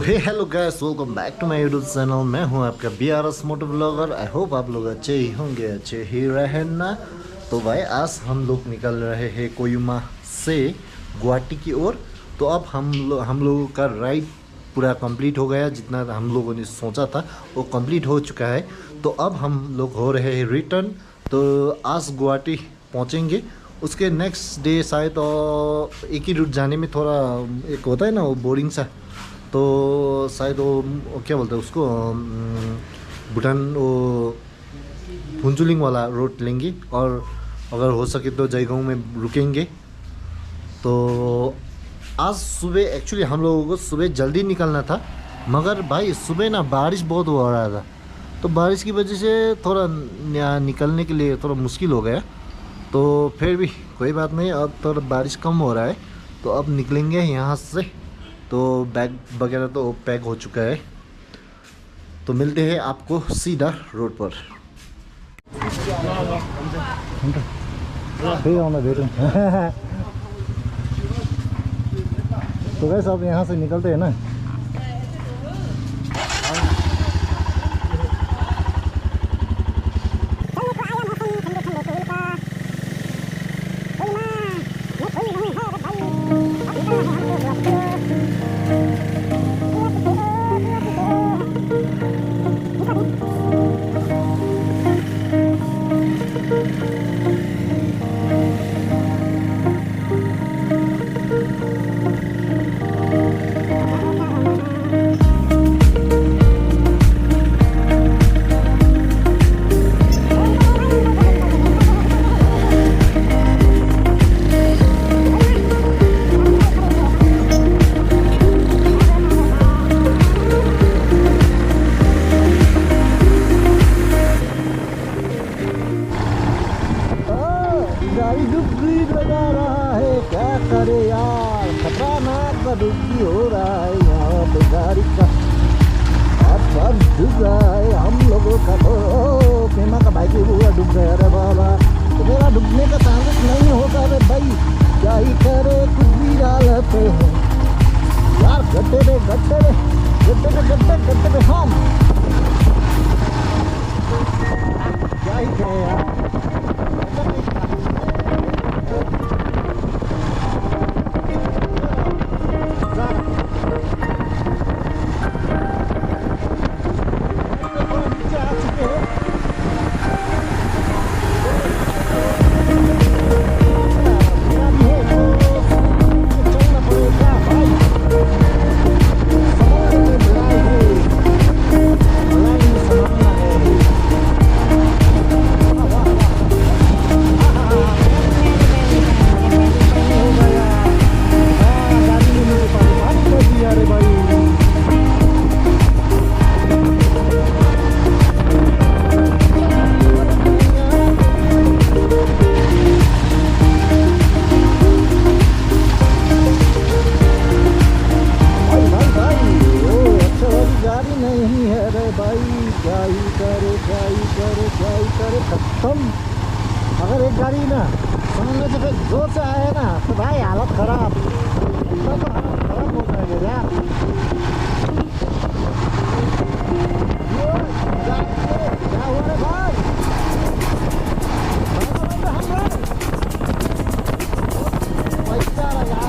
Hey hello guys, welcome back to my YouTube channel. मैं हूं आपका BRS मोटोव्लॉगर। आई होप आप लोग अच्छे ही होंगे, अच्छे ही रहना। तो भाई आज हम लोग निकल रहे हैं कोहिमा से गुवाहाटी की ओर। तो अब हम लोगों का राइड पूरा कंप्लीट हो गया। जितना हम लोगों ने सोचा था वो कंप्लीट हो चुका है। तो अब हम लोग हो रहे हैं रिटर्न। तो आज गुवाहाटी पहुंचेंगे। उसके नेक्स्ट डे शायद एक ही रूट जाने में थोड़ा एक होता है ना वो बोरिंग सा। तो शायद वो क्या बोलते हैं उसको, भूटान वो फुंचुलिंग वाला रोड लेंगे और अगर हो सके तो जयगांव में रुकेंगे। तो आज सुबह एक्चुअली हम लोगों को सुबह जल्दी निकलना था, मगर भाई सुबह ना बारिश बहुत हो रहा था। तो बारिश की वजह से थोड़ा निकलने के लिए थोड़ा मुश्किल हो गया। तो फिर भी कोई बात नहीं, अब थोड़ा बारिश कम हो रहा है तो अब निकलेंगे यहाँ से। तो बैग वगैरह तो पैक हो चुका है। तो मिलते हैं आपको सीधा रोड पर। तो वैसे अब यहाँ से निकलते हैं ना। डुबकी हो रहा है यहाँ पे गाड़ी का। अब डूब रहा है हम लोगों का। तो पेमा का बाइक भी पूरा डूब गया। अरे बाबा, तो मेरा डूबने का चांसेस नहीं होगा रे भाई। क्या ही करे, कुछ भी डालते हैं यार। गड्ढे में हम क्या ही करें यार। अगर एक गाड़ी ना सामने से फिर जोर से आए ना तो भाई हालत खराब। सब हालत खराब हो जाएगा यार। क्या हुआ रे भाई? पैसा लगा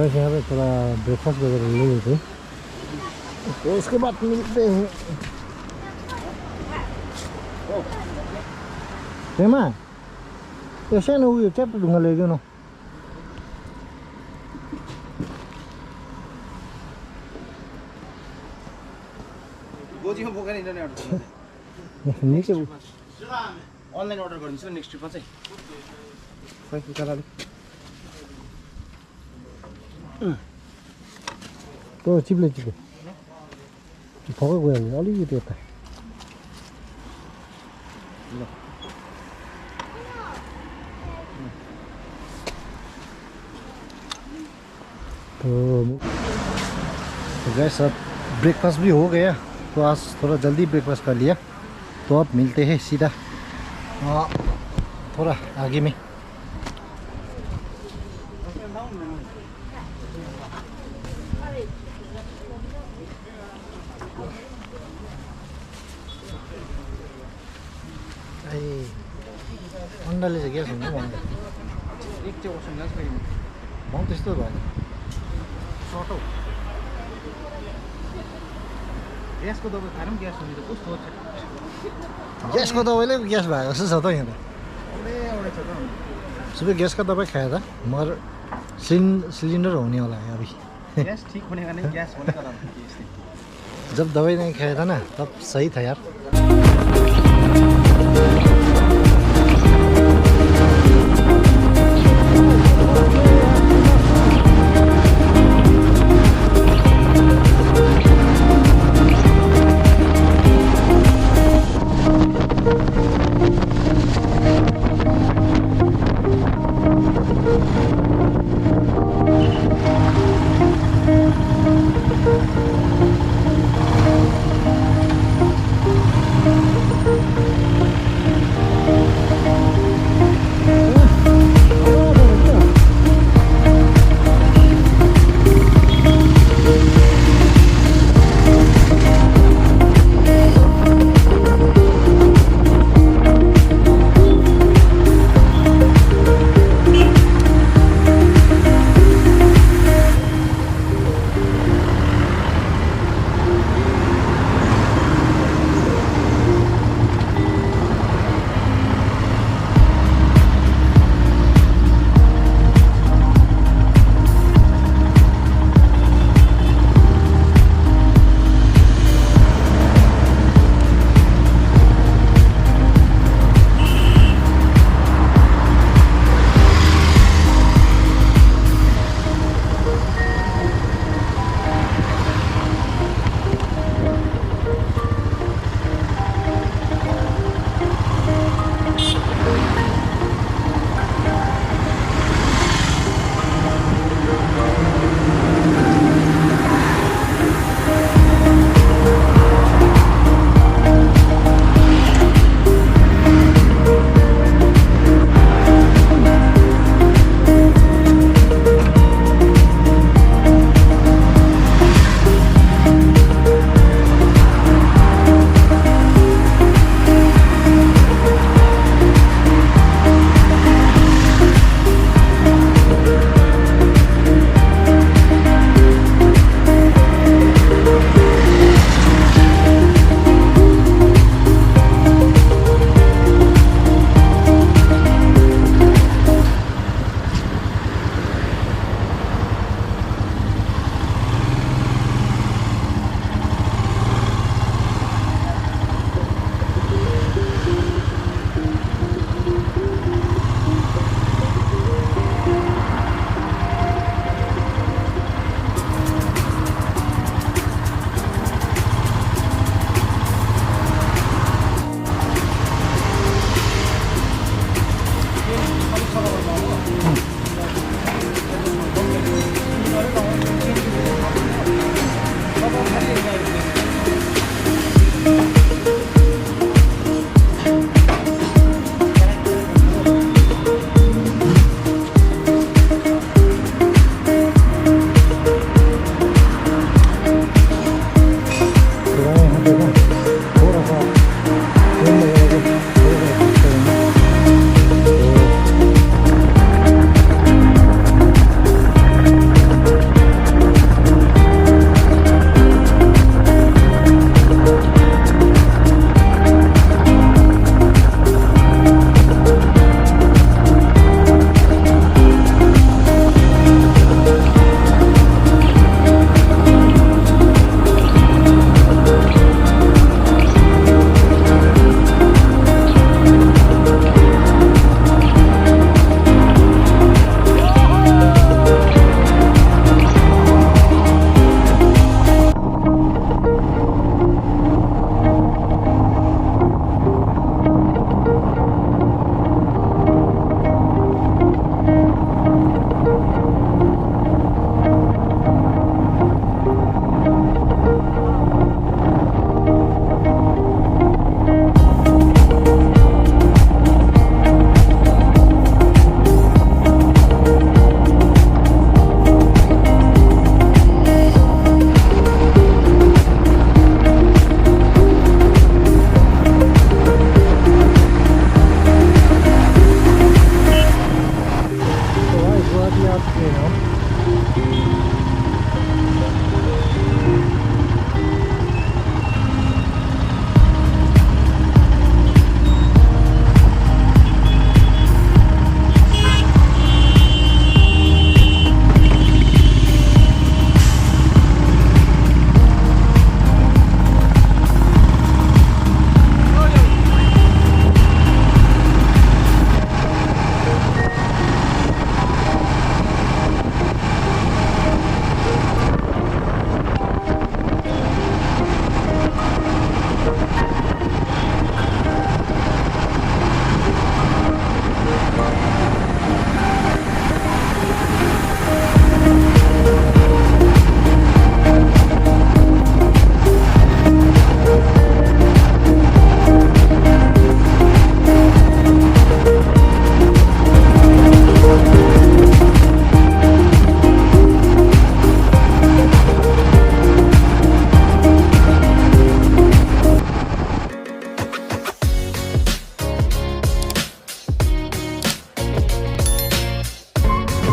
यहाँ पे थोड़ा ब्रेकफास्ट वगैरह ले लेते, तो उसके बाद मिलते हैं। Tema, yo sé no uyo chapter dunga lagi no. Goji में बोकेर इन्टरनेट अर्डर गर्नु नीचे अनलाइन अर्डर गर्नु छ नेक्स्ट ट्रिपमा चाहिँ खै निकाल्नु तो चिप्ले फक गयो नि अलिकति यता तो गैस अब ब्रेकफास्ट भी हो गया तो आज थोड़ा जल्दी ब्रेकफास्ट कर लिया तो अब मिलते हैं सीधा थोड़ा आगे में अन्डाले चाहिँ ग्यास हुनु भन्दा एक चाहिँ ओसन ग्यास गयो म त्यस्तो भएन सर्ट हौ ग्यासको दबाई खाएर पनि ग्यास हुने त कस्तो छ ग्यासको दबाईले ग्यास भएको जस्तो छ त यहाँ एउटै छ त सुबह गैस का दवाई खाया था मगर सिलेंडर होने वाला है अभी गैस ठीक होने का नहीं गैस होने का था जब दवाई नहीं खाया था ना तब सही था यार